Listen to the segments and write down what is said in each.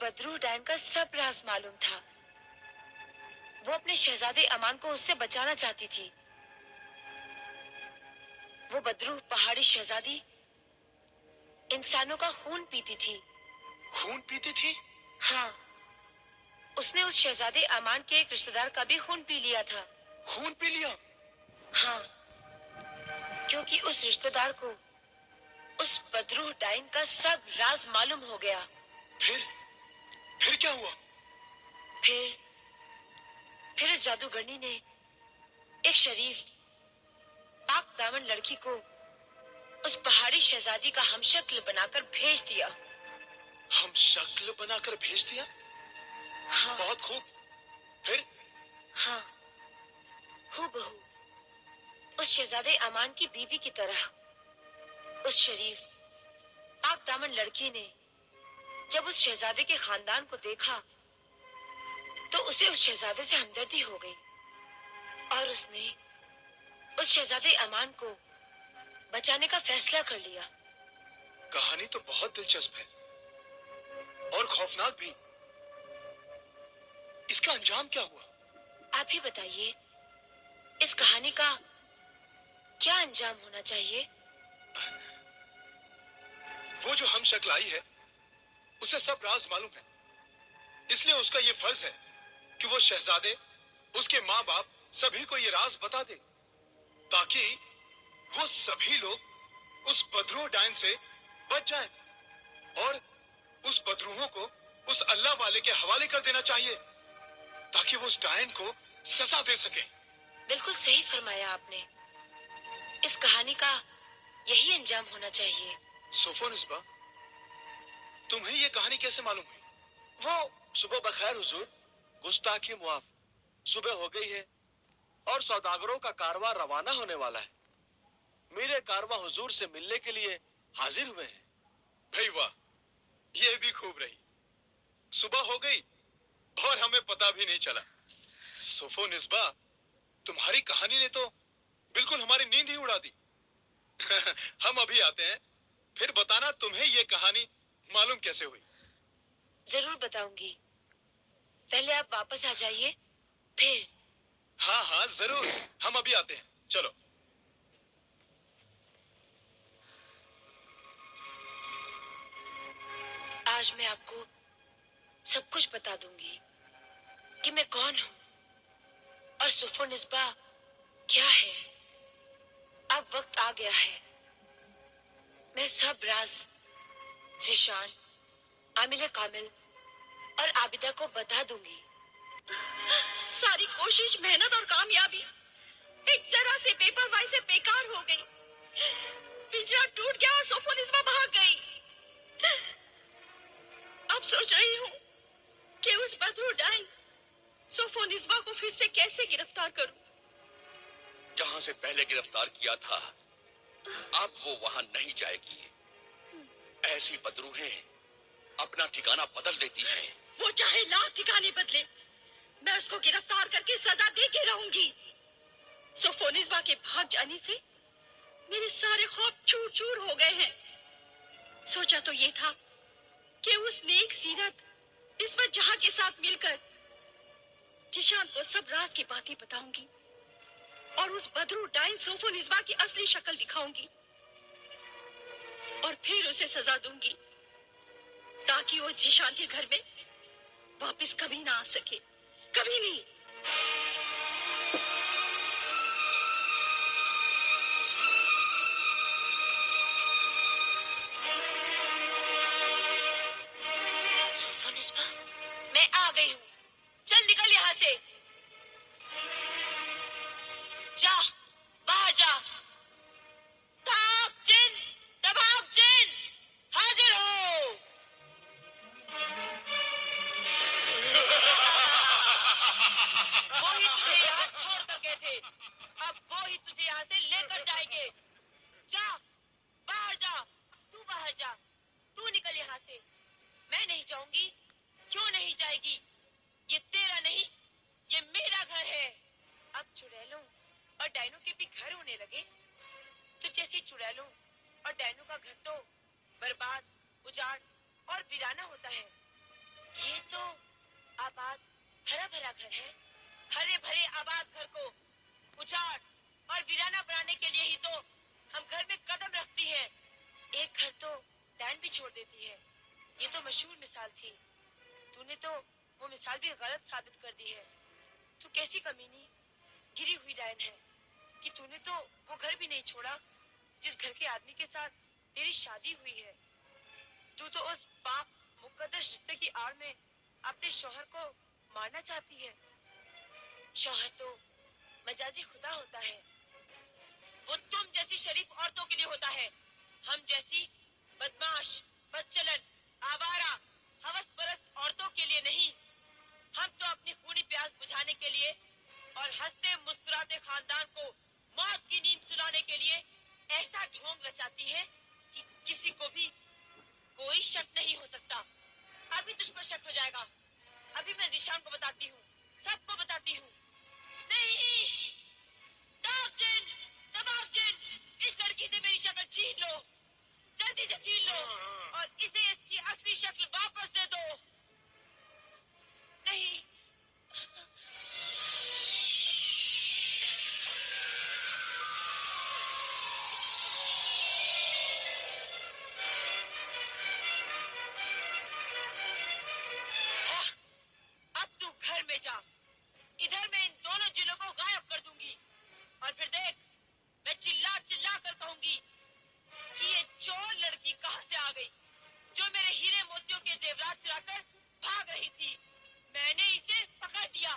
Badru Dan का सब राज मालूम था। वो अपने शहजादे अमान को उससे बचाना चाहती थी। वो बदरू पहाड़ी शहजादी इंसानों का खून पीती थी। खून पीती थी? हाँ, उसने उस शहजादे अमान के एक रिश्तेदार का भी खून पी लिया था। खून पी लिया? हाँ, क्योंकि उस रिश्तेदार को उस बदरू डाइन का सब राज मालूम हो गया। फिर क्या हुआ? फिर उस जादूगरनी ने एक शरीफ पाक दामन लड़की को उस पहाड़ी शहजादी का हमशक्ल बनाकर भेज दिया। हम शक्ल बनाकर भेज दिया? हाँ, बहुत खूब। फिर? हाँ, हूबहू उस शहजादे अमान की बीवी की तरह उस शरीफ पाक दामन लड़की ने जब उस शहजादे के खानदान को देखा तो उसे उस शहजादे से हमदर्दी हो गई और उसने उस शहजादे अमान को बचाने का फैसला कर लिया। कहानी तो बहुत दिलचस्प है और खौफनाक भी। इसका अंजाम क्या हुआ? आप ही बताइए, इस कहानी का क्या अंजाम होना चाहिए? वो जो हम शक्ल आई है उसे सब राज मालूम है, इसलिए उसका ये फर्ज है कि वो शहजादे, उसके माँ बाप सभी को ये राज बता दे, ताकि वो सभी लोग उस बदरू डायन से बच जाएं और उस बदरूहों को उस अल्लाह वाले के हवाले कर देना चाहिए ताकि वो उस डायन को सजा दे सके। बिल्कुल सही फरमाया आपने। इस कहानी का यही अंजाम होना चाहिए। सोफोनिस्बा, तुम्हें ये कहानी कैसे मालूम हुई? वो सुबह बखैर हुजूर। गुस्ताखी मुआफ। सुबह हो गई है और सौदागरों का कारवां रवाना होने वाला है। मेरे कारवां हुजूर से मिलने के लिए हाजिर हुए हैं। भाई वाह, ये भी खूब रही। सुबह हो गई और हमें पता भी नहीं चला। सोफोनिस्बा, तुम्हारी कहानी ने तो बिल्कुल हमारी नींद ही उड़ा दी। हम अभी आते हैं, फिर बताना तुम्हें ये कहानी मालूम कैसे हुई। जरूर बताऊंगी। पहले आप वापस आ जाइए, फिर। हाँ हाँ जरूर, हम अभी आते हैं, चलो। आज मैं आपको सब कुछ बता दूंगी कि मैं कौन हूँ और सुफोनिस्बा क्या है। अब वक्त आ गया है। मैं सब राज ज़ीशान, आमिल कामिल और आबिदा को बता दूंगी। सारी कोशिश, मेहनत और कामयाबी एक जरा से बेपरवाही से बेकार हो गई। पिंजरा टूट गया और सोफोनिस्बा भाग गई। अब सोच रही हूँ कि उस बदरू डाइन सोफोनिस्बा को फिर से कैसे गिरफ्तार करूं। जहां से पहले गिरफ्तार किया था, अब वो वहां नहीं जाएगी। ऐसी बदरूहें अपना ठिकाना बदल देती हैं। वो चाहे लाख ठिकाने बदले, मैं उसको गिरफ्तार करके सजा दे के रहूंगी। सोफोनिस्बा के भाग जाने से मेरे सारे ख्वाब चूर चूर हो गए हैं। सोचा तो ये था कि उस नेक सीरत इस्मत जहां के साथ मिलकर जिशान को सब राज की बातें बताऊंगी और उस बदरू डाइन सोफोनिस्बा की असली शक्ल दिखाऊंगी और फिर उसे सजा दूंगी ताकि वो जिशान के घर में वापस कभी ना आ सके, कभी नहीं। सोफोनिस्बा, मैं आ गई हूँ। चल निकल यहाँ से। जा, बाहर जा। ताक जिन, तबाक जिन, हाजिर हो। वो ही तुझे यहाँ छोड़ कर गए थे, अब वो ही तुझे यहाँ से लेकर जाएंगे। जा, बाहर जा। तू बाहर जा। तू निकल यहाँ से। मैं नहीं जाऊंगी। क्यों नहीं जाएगी? ये तेरा नहीं, ये मेरा घर है। अब चुड़ैलों और डायनों के भी घर होने लगे। तो जैसे चुड़ैलों और डायनों का घर तो बर्बाद, उजाड़ और वीराना होता है, ये तो आबाद हरा भरा घर है। हरे भरे आबाद घर को उजाड़ और वीराना बनाने के लिए ही तो हम घर में कदम रखती हैं। एक घर तो डैन भी छोड़ देती है। ये तो मशहूर मिसाल थी। तूने तो वो मिसाल भी गलत साबित कर दी है। तू कैसी कमीनी गिरी हुई डैन है कि तूने तो वो घर भी नहीं छोड़ा जिस घर के आदमी के साथ तेरी शादी हुई है। तू तो उस पाप मुकद्दस रिश्ते की आड़ में अपने शौहर को मारना चाहती है। शौहर तो मजाजी खुदा होता है। वो तुम जैसी शरीफ औरतों के लिए होता है, हम जैसी बदमाश, बदचलन, आवारा, हवस परस्त औरतों के लिए नहीं। हम तो अपनी खूनी प्यास बुझाने के लिए और हंसते मुस्कुराते खानदान को मौत की नींद सुलाने के लिए ऐसा ढोंग रचाती है कि किसी को भी कोई शक नहीं हो सकता। अभी तुझ पर शक हो जाएगा। अभी मैं जीशान को बताती हूँ, सबको बताती हूँ। नहीं, ताबजिन, नवाबजिन, इस लड़की से मेरी शक्ल छीन लो, जल्दी से छीन लो और इसे इसकी असली शक्ल वापस दे दो। नहीं, अब तू घर में जा। इधर मैं इन दोनों जिलों को गायब कर दूंगी और फिर देख, मैं चिल्ला चिल्ला कर कहूंगी कि ये चोर लड़की कहाँ से आ गई जो मेरे हीरे मोतियों के जेवरात चुराकर भाग रही थी। मैंने इसे पकड़ लिया।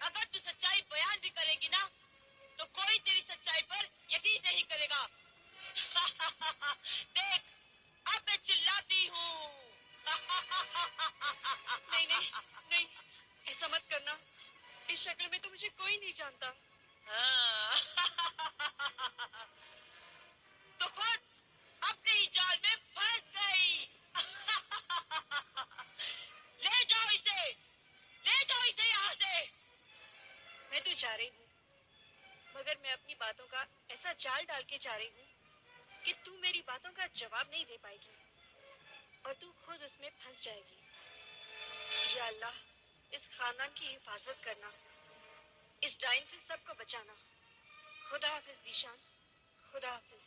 अगर तू सच्चाई बयान भी करेगी ना तो कोई तेरी सच्चाई पर यकीन नहीं करेगा। देख, अब मैं चिल्लाती हूँ। नहीं नहीं नहीं, ऐसा मत करना। इस शक्ल में तो मुझे कोई नहीं जानता। हाँ। तो खुद अपने ही जाल में फंस गई। ले जाओ इसे, ले जाओ इसे यहाँ से। मैं तो जा रही हूँ, मगर मैं अपनी बातों का ऐसा जाल डाल के जा रही हूँ कि तू मेरी बातों का जवाब नहीं दे पाएगी और तू खुद उसमें फंस जाएगी। या अल्लाह, इस खानदान की हिफाजत करना, इस डाइन से सबको बचाना। खुदा हाफिज जीशान, खुदा हाफिज।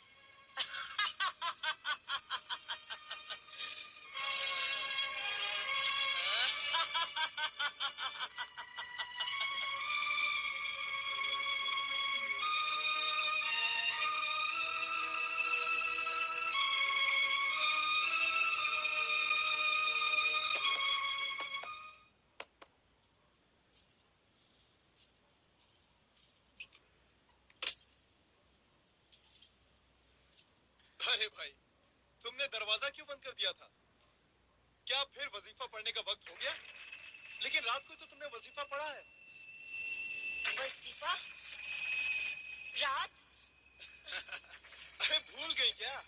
अरे भाई, तुमने दरवाजा क्यों बंद कर दिया था? क्या फिर वजीफा पढ़ने का वक्त हो गया? लेकिन रात को तो तुमने वजीफा पढ़ा है। वजीफा? रात? अरे भूल गई क्या?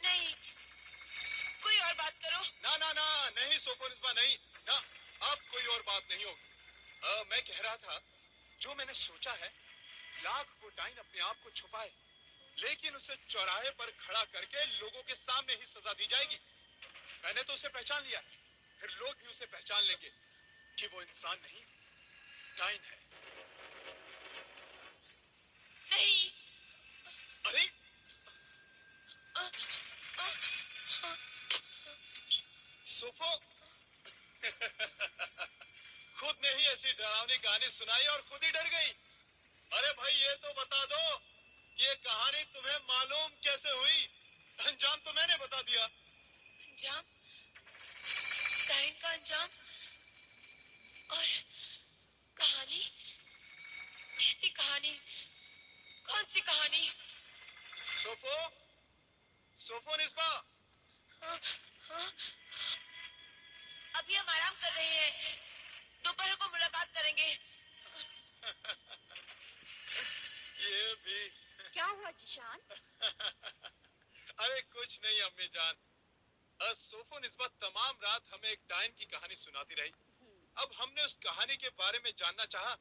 नहीं, कोई और बात करो। ना ना ना, नहीं सोफोनिस्बा, नहीं ना, अब कोई और बात नहीं होगी। मैं कह रहा था, जो मैंने सोचा है, लाख वो डाइन अपने आप को छुपाए, लेकिन उसे चौराहे पर खड़ा करके लोगों के सामने ही सजा दी जाएगी। मैंने तो उसे पहचान लिया है, फिर लोग भी उसे पहचान लेंगे कि वो इंसान नहीं, डाइन है। नहीं। अरे सोफो खुद ने ही ऐसी डरावनी कहानी सुनाई और खुद ही डर गई। अरे भाई, ये तो बता दो कि ये कहानी तुम्हें मालूम कैसे हुई? अंजाम तो मैंने बता दिया। अंजाम? डाइन का अंजाम? और कहानी? कैसी कहानी? कौन सी कहानी? सोफो, सोफोनिस्बा। हाँ, हाँ। अभी हम आराम कर रहे हैं, दोपहर को मुलाकात करेंगे। ये भी। क्या हुआ जीशान? अरे कुछ नहीं अम्मी जान, सोफोनिस्बा तमाम रात हमें एक डाइन की कहानी सुनाती रही। अब हमने उस कहानी के बारे में जानना चाहा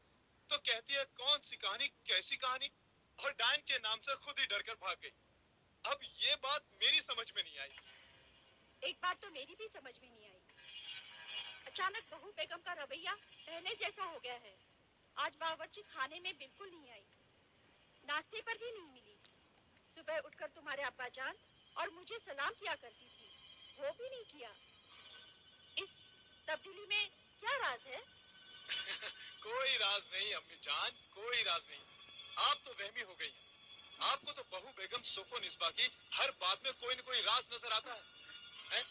तो कहती है कौन सी कहानी, कैसी कहानी, और डाइन के नाम से खुद ही डर कर भाग गई। अब ये बात मेरी समझ में नहीं आई। एक बात मेरी भी समझ में नहीं आई। अचानक बहू बेगम का रवैया पहले जैसा हो गया है। आज बावर्ची खाने में बिल्कुल नहीं आई, नाश्ते पर भी नहीं मिली। सुबह उठकर तुम्हारे अब्बा जान और मुझे सलाम किया करती थी, वो भी नहीं किया। इस तब्दीली में क्या राज है? कोई राज नहीं अम्मी जान, कोई राज नहीं। आप तो वहमी हो गई हैं। आपको तो बहू बेगम सोफो निस्बा की हर बात में कोई न कोई राज नजर आता है?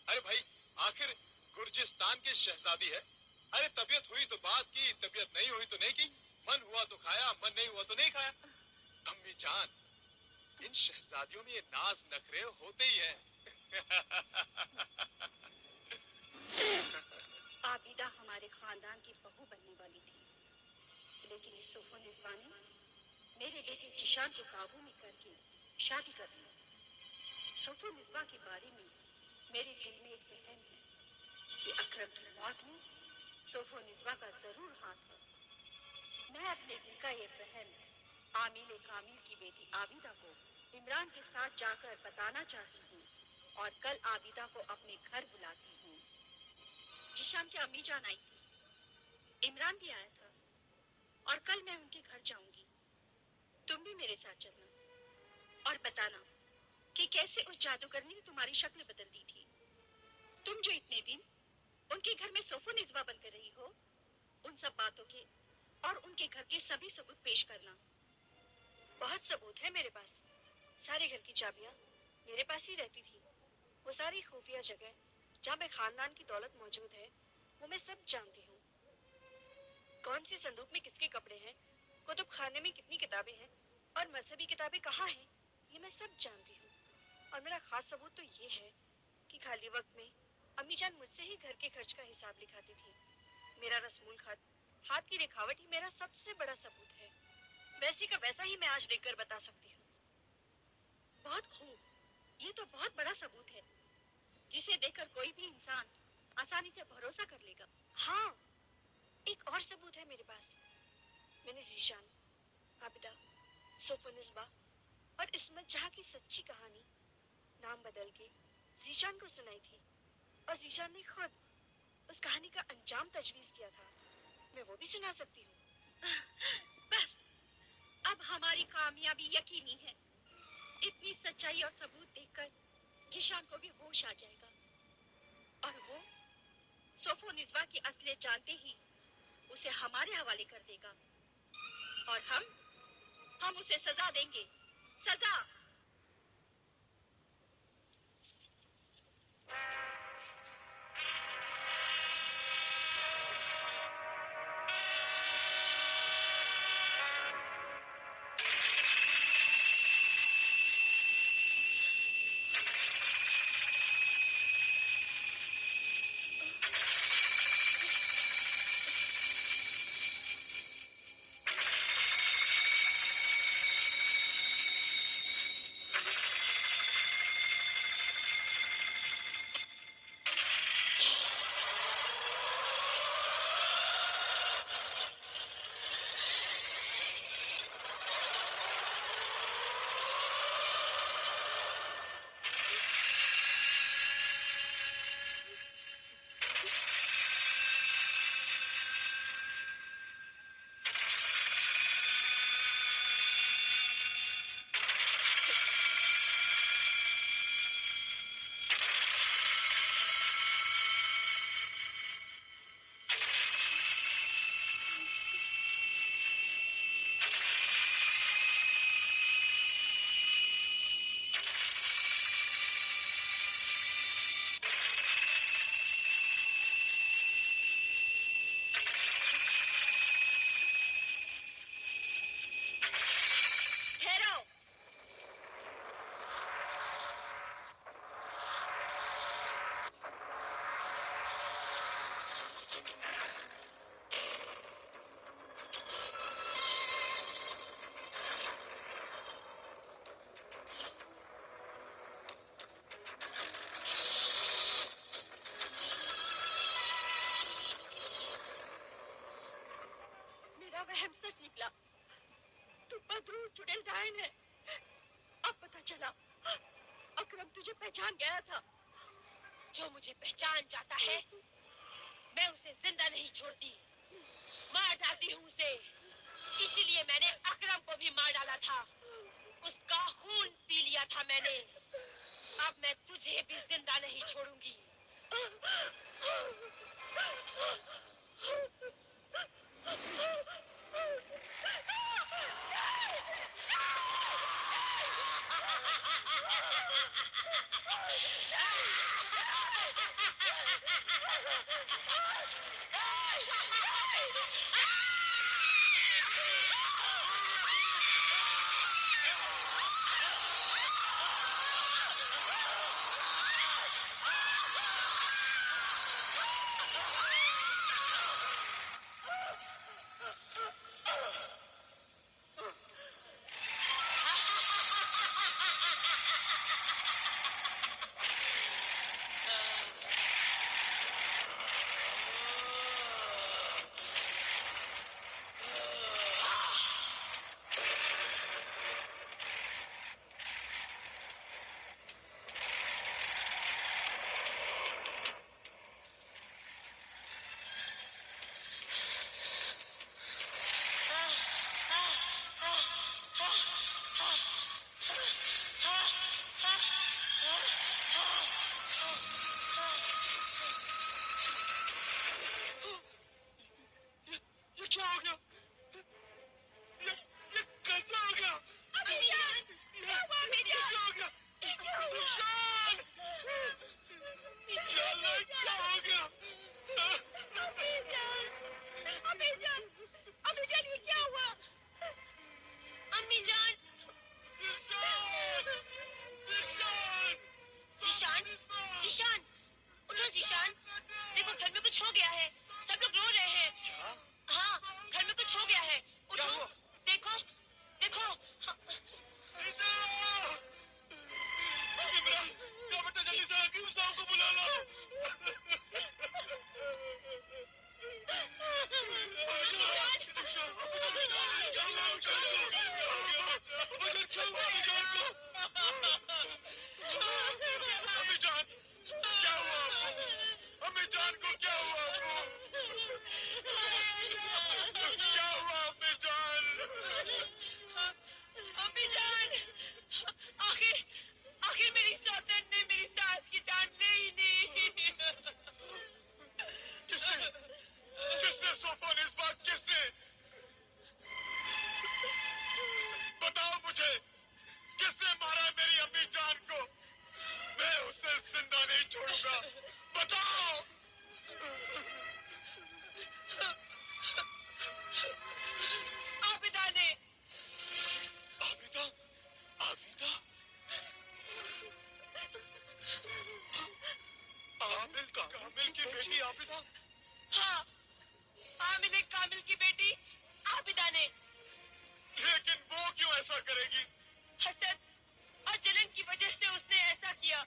अरे भाई, आखिर गुर्जिस्तान की शहजादी है। अरे तबीयत हुई तो बात की, तबीयत नहीं हुई तो नहीं की, मन हुआ तो खाया, मन नहीं हुआ तो नहीं खाया। अम्मी जान, इन शहजादियों में ये नाज नखरे होते ही हैं। आबिदा हमारे खानदान की बहू बनने वाली थी, लेकिन इस सोफो निस्बा ने मेरे बेटे जिशान को काबू में करके शादी कर दी। सोफो निस्बा के बारे में मेरे दिल में एक वहम है कि अकरम की मौत में सोफो निस्बा का जरूर हाथ है। मैं अपने दिल का ये वहम आमिल कामिल की बेटी आबिदा को इमरान के साथ जाकर बताना चाहती हूँ और कल आबिदा को अपने घर बुलाती हूँ। जिशान की अम्मी जान आई थी, इमरान भी आया था और कल मैं उनके घर जाऊंगी। तुम भी मेरे साथ चलना और बताना कि कैसे उस जादूगरनी ने तुम्हारी शक्ल बदल दी थी। तुम जो इतने दिन उनके घर में सोफो निस्बा बनकर रही हो, उन सब बातों के और उनके घर के सभी सबूत पेश करना। बहुत सबूत है मेरे पास। सारे घर की चाबियां मेरे पास ही रहती थी। वो सारी खुफिया जगह जहाँ पे खानदान की दौलत मौजूद है, वो मैं सब जानती हूँ। कौन सी संदूक में किसके कपड़े हैं, कुतुब खाने में कितनी किताबें हैं और मजहबी किताबें कहाँ हैं, ये मैं सब जानती हूँ। और मेरा खास सबूत तो ये है कि खाली वक्त में अम्मी जान मुझसे ही घर के खर्च का हिसाब लिखाती थी। मेरा रस्मूल खत, हाथ की लिखावट ही मेरा सबसे बड़ा सबूत है। वैसी का वैसा ही मैं आज लिख कर बता सकती हूँ। बहुत खूब, ये तो बहुत बड़ा सबूत है जिसे देखकर कोई भी इंसान आसानी से भरोसा कर लेगा। हाँ, एक और सबूत है मेरे पास। मैंने जीशान, आबिदा, सोफो निस्बा और इस्मत जहाँ की सच्ची कहानी नाम बदल के जीशान को सुनाई थी और जीशान ने खुद उस कहानी का अंजाम तजवीज किया था। मैं वो भी सुना सकती हूँ। बस, अब हमारी कामयाबी यकीनी है। इतनी सच्चाई और सबूत देखकर जिशान को भी होश आ जाएगा और वो सोफो निस्बा की असलियत जानते ही उसे हमारे हवाले कर देगा और हम उसे सजा देंगे। सजा। ठहरो। मेरा वहम सच निकला। तू बदरूर चुड़ैल डायन है। अब पता चला, अकरम तुझे पहचान गया था। जो मुझे पहचान जाता है मैं उसे जिंदा नहीं छोड़ती, मार डालती हूँ उसे। इसीलिए मैंने अकरम को भी मार डाला था, उसका खून पी लिया था मैंने। अब मैं तुझे भी जिंदा नहीं छोड़ूंगी। ये क्या हो गया? ये कैसे हो गया? क्या हो गया? जिशान! या अल्लाह, क्या हो गया? ये क्या हुआ? अम्मी जान! जिशान! जिशान! जीशान! जीशान! उठो जीशान! देखो घर में कुछ हो गया है, सब लोग रो रहे हैं। क्या? हाँ, घर में कुछ हो गया है। क्या उठो, हुआ? देखो, देखो। हाँ, इमरान, जा बेटा, जल्दी से हकीम साहब को बुला लो। अम्मी जान, क्या हुआ आपको? अम्मी जान को क्या हुआ आपको? क्या हुआ अम्मी जान? अम्मी जान! आखिर मेरी सौतन ने मेरी सास की जान ले ही ली। किसने सोफन इस बात किसने? बताओ मुझे, किसने मारा मेरी अम्मी जान को? मैं उसे जिंदा नहीं छोड़ूंगा, बताओ। आबिदा ने। आबिदा, आबिदा, कामिल की बेटी आबिदा। हाँ, आमिर कामिल की बेटी आबिदा ने। लेकिन वो क्यों ऐसा करेगी? हसद और जलन की वजह से उसने ऐसा किया।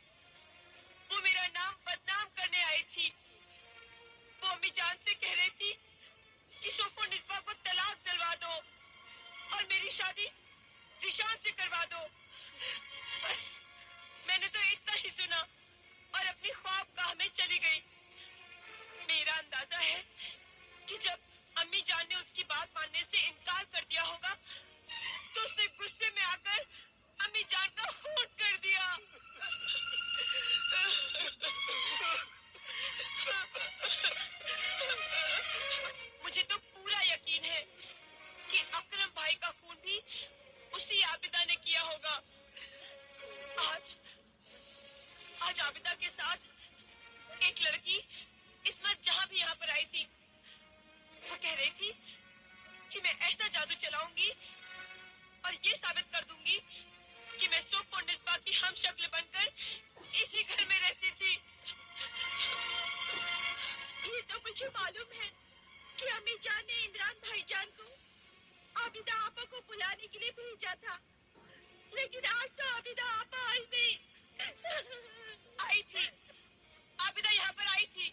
वो मेरा नाम बदनाम करने आई थी। वो अम्मी जान से कह रही थी कि सोफो निस्बा को तलाक दिलवा दो और मेरी शादी जीशान से करवा दो। बस मैंने तो इतना ही सुना और अपनी ख्वाबगाह में चली गई। मेरा अंदाजा है कि जब अम्मी जान ने उसकी बात मानने से इनकार कर दिया होगा तो उसने गुस्से में आकर अम्मी जान का खून कर दिया। मुझे तो पूरा यकीन है कि अकरम भाई का खून भी उसी आबिदा ने किया होगा। आज आबिदा के साथ एक लड़की इस्मत जहां भी यहाँ पर आई थी। वो कह रही थी कि मैं ऐसा जादू चलाऊंगी और ये साबित कर दूंगी कि मैं सोफ और निस्बा की हम शक्ल बनकर इसी घर में रहती थी। ये तो मुझे मालूम है कि अम्मी जान ने इमरान भाईजान को आबिदा आपा को बुलाने के लिए भेजा था, लेकिन आज तो आबिदा आपा आई नहीं। आई थी, आबिदा यहाँ पर आई थी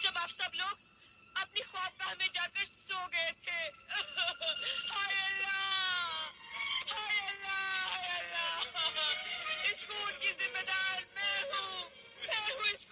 जब आप सब लोग अपनी ख्वाबगाह में जाकर सो गए थे। हाय अल्लाह, हाय अल्लाह, हाय अल्लाह। इस खून की जिम्मेदार मैं हूँ इस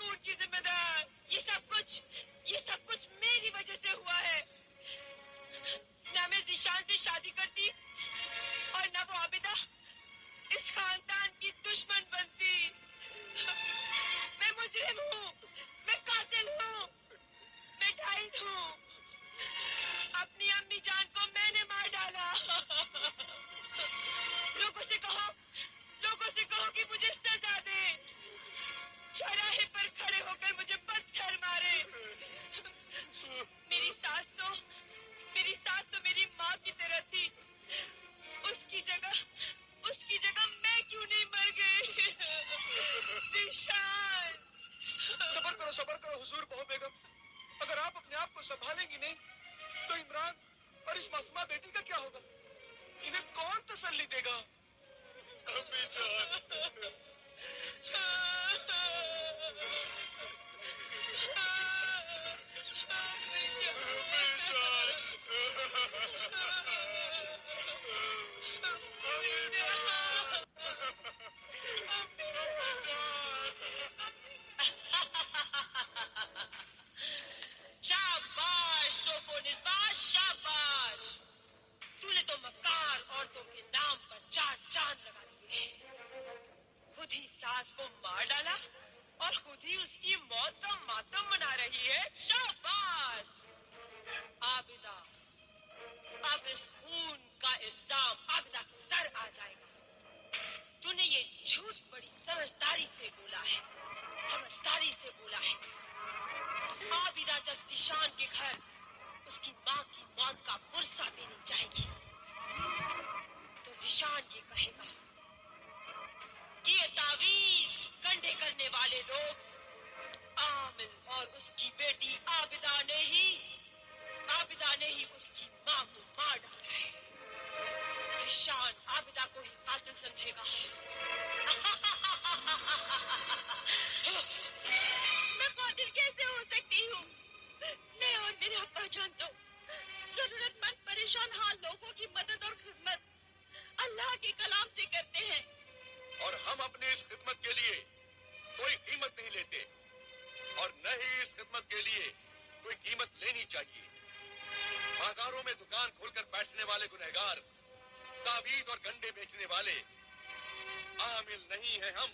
जिशान। सबर करो हुजूर बहू बेगम। अगर आप अपने आप को संभालेंगी नहीं तो इमरान और इस मासूमा बेटी का क्या होगा? इन्हें कौन तसल्ली देगा? अम्मी जान, अम्मी जान, शाबाश सोफोनिस्बा, शाबाश। तूने तो मक्कार औरतों के नाम पर 4 चांद लगा दिए। खुद ही सास को मार डाला और खुद ही उसकी मौत का मातम मना रही है। शाबाश आबिदा। अब इस खून का इल्जाम आबिदा के सर आ जाएगा। तूने ये झूठ बड़ी समझदारी से बोला है, समझदारी से बोला है। आबिदा जब जिशान के घर उसकी माँ की मौत का पुरसा देने जाएगी तो जिशान ये कहेगा कि ये तावीज कंधे करने वाले लोग आमिल और उसकी बेटी आबिदा ने ही उसकी माँ को मार डाला है। जिशान आबिदा को ही कातिल समझेगा। मैं कातिल कैसे हो सकती हूँ? मैं और मेरे अब्बा जान तो जरूरतमंद परेशान हाल लोगों की मदद और खिदमत अल्लाह के कलाम से करते हैं। और हम अपनी इस खिदमत के लिए कोई कीमत नहीं लेते और न ही इस खिदमत के लिए कोई कीमत लेनी चाहिए। बाजारों में दुकान खोलकर बैठने वाले गुनहगार, तावीज और गंडे बेचने वाले आमिल नहीं हैं हम।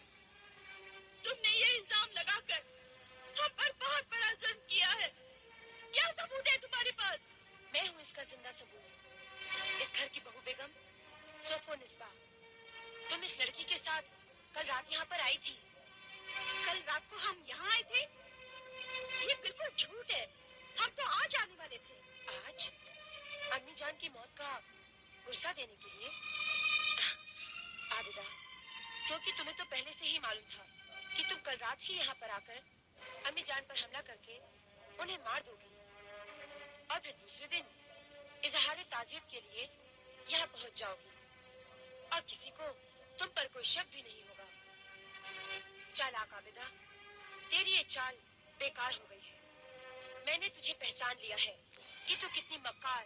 तुमने ये इल्जाम लगाकर हम पर बहुत बड़ा जुल्म किया है। क्या सबूत है तुम्हारे पास? मैं हूँ इसका जिंदा सबूत। इस घर की बहू बेगम सोफोनिस्बा, तुम इस लड़की के साथ कल रात यहाँ पर आई थी। कल रात को हम यहाँ आए थे? ये बिल्कुल झूठ है। हम तो आज आने वाले थे। आज? अम्मी जान की मौत का पुरसा देने के लिए? आबिदा, क्योंकि तुम्हें तो पहले से ही मालूम था कि तुम कल रात ही यहाँ पर आकर अम्मी जान पर हमला करके उन्हें मार दोगी और फिर दूसरे दिन इजहार ताज़ियत के लिए यहाँ पहुँच जाओगी और किसी को तुम पर कोई शक भी नहीं होगा। चालाक आबिदा, तेरी ये चाल बेकार हो गई है। मैंने तुझे पहचान लिया है कि तू कितनी मक्कार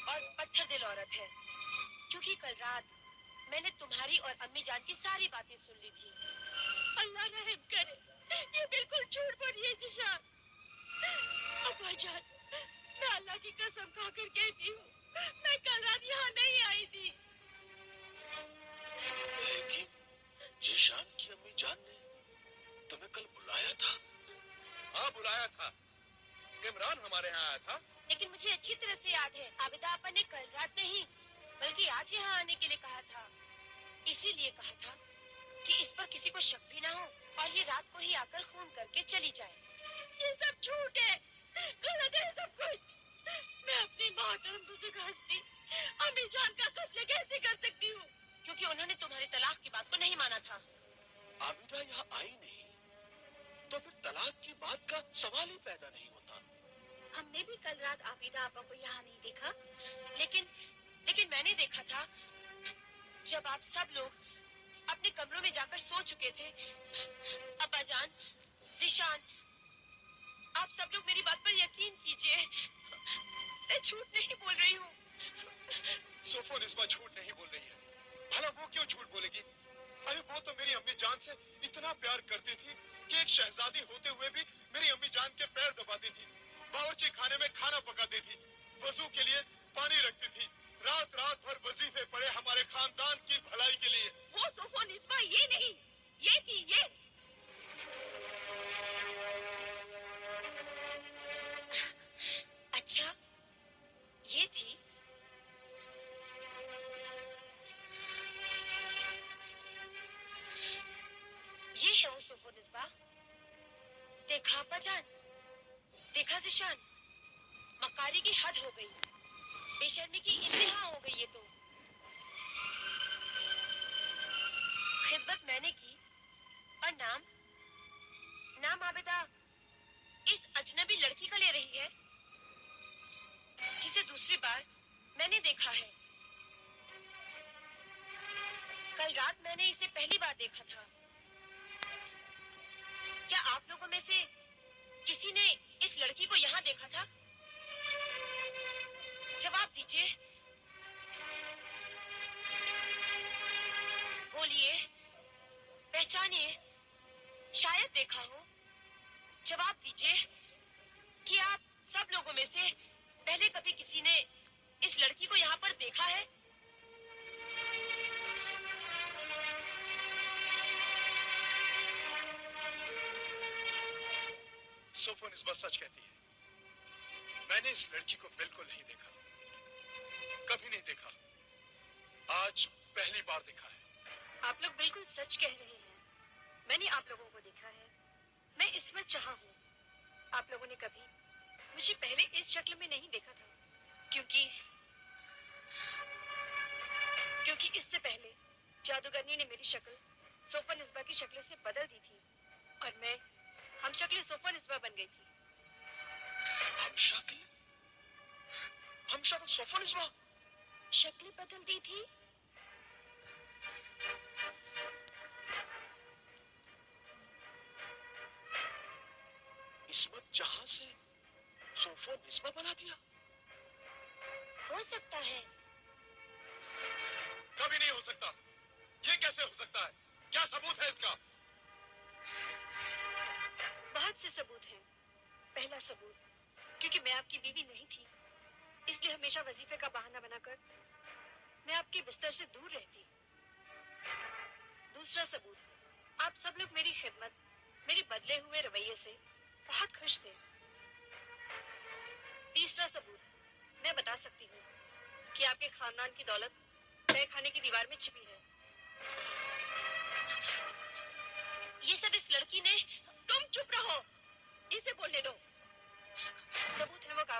और पत्थर दिल औरत है, क्योंकि कल रात मैंने तुम्हारी और अम्मी जान की सारी बातें सुन ली थी। अल्लाह रहम करे, ये बिल्कुल झूठ बोल रही है जिशान। अब्बा जान, मैं अल्लाह की कसम खाकर कहती हूँ, मैं कल रात यहाँ नहीं आई थी। लेकिन जिशान की अम्मी जान ने तुम्हें कल बुलाया था। हाँ बुलाया था। इमरान हमारे यहाँ आया था। लेकिन मुझे अच्छी तरह से याद है, आबिदा आपा ने कल रात नहीं बल्कि आज यहाँ आने के लिए कहा था। इसीलिए कहा था कि इस पर किसी को शक भी ना हो और ये रात को ही आकर खून करके चली जाए। ये सब झूठ है, गलत है सब कुछ। मैं अपनी मोहतरम बुजुर्ग अम्मी जान का कत्ल कैसे कर सकती हूँ? क्योंकि उन्होंने तुम्हारी तलाक की बात को नहीं माना था। आबिदा यहाँ आई नहीं तो फिर तलाक की बात का सवाल ही पैदा नहीं होता। हमने भी कल रात आबिदा आपा को यहाँ नहीं देखा, लेकिन मैंने देखा था जब आप सब लोग अपने कमरों में जाकर सो चुके थे। अब्बा जान, जिशान, आप सब लोग मेरी बात पर यकीन कीजिए, मैं झूठ नहीं बोल रही हूँ। सोफोनिस्बा झूठ नहीं बोल रही है। भला वो क्यों झूठ बोलेगी? अरे वो तो मेरी अम्मी जान से इतना प्यार करती थी कि एक शहजादी होते हुए भी मेरी अम्मी जान के पैर दबाती थी, बावर्ची खाने में खाना पकाती थी, वजू के लिए पानी रखती थी, रात रात भर वजीफे पड़े हमारे खानदान की भलाई के लिए। वो सोफोनिस्बा ये नहीं, ये थी ये। अच्छा, ये थी। ये है वो सोफोनिस्बा। देखा अब्बा जान, देखा जिशान, मकारी की हद हो गई, बेशर्मी की इंतहा हो गई। ये तो खिदमत मैंने की और नाम नाम आबिदा इस अजनबी लड़की का ले रही है जिसे दूसरी बार मैंने देखा है। कल रात मैंने इसे पहली बार देखा था। क्या आप लोगों में से किसी ने इस लड़की को यहाँ देखा था? जवाब दीजिए। बोलिए, पहचानिए, शायद देखा हो। जवाब दीजिए कि आप सब लोगों में से पहले कभी किसी ने इस लड़की को यहाँ पर देखा है? सोफोनिस्बा सच कहती है। मैंने इस लड़की को बिल्कुल नहीं देखा, कभी नहीं देखा। आज पहली बार देखा है। आप लोग बिल्कुल सच कह रहे हैं। मैंने आप लोगों को देखा है। मैं इस वक्त जहाँ हूँ, आप लोगों ने कभी मुझे पहले इस शक्ल में नहीं देखा था, क्योंकि इससे पहले जादूगरनी ने मेरी शक्ल सोफोनिस्बा की शक्ल से बदल दी थी और मैं हम शक्ल सोफोनिस्बा बन गई थी। हम शक्ल सोफोनिस्बा। शक्ल बदल दी थी। इस्मत जहां से सोफोनिस्बा बना दिया। हो सकता है। कभी नहीं हो सकता। ये कैसे हो सकता है? क्या सबूत है इसका? बहुत से सबूत हैं। पहला सबूत, क्योंकि मैं आपकी बीवी नहीं थी, इसलिए हमेशा वजीफे का बहाना बनाकर मैं आपके बिस्तर से दूर रहती। दूसरा सबूत, आप सब लोग मेरी खिदमत, मेरे बदले हुए रवैये से बहुत खुश थे। तीसरा सबूत, मैं बता सकती हूँ कि आपके खानदान की दौलत तय खाने की दीवार में छिपी है। ये सब इस लड़की ने